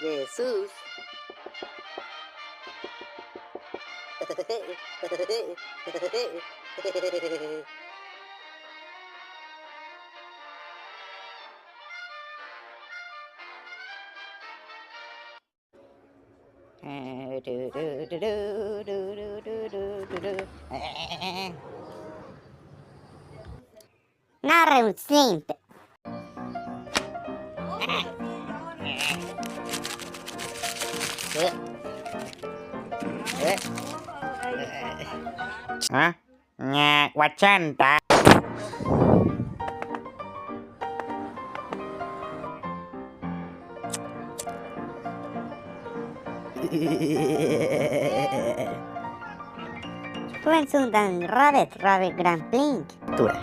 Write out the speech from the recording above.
Jesus. Narra sempre. Hả? Nhà Wachanta. Penso dan Robert Grand Plink. Tura.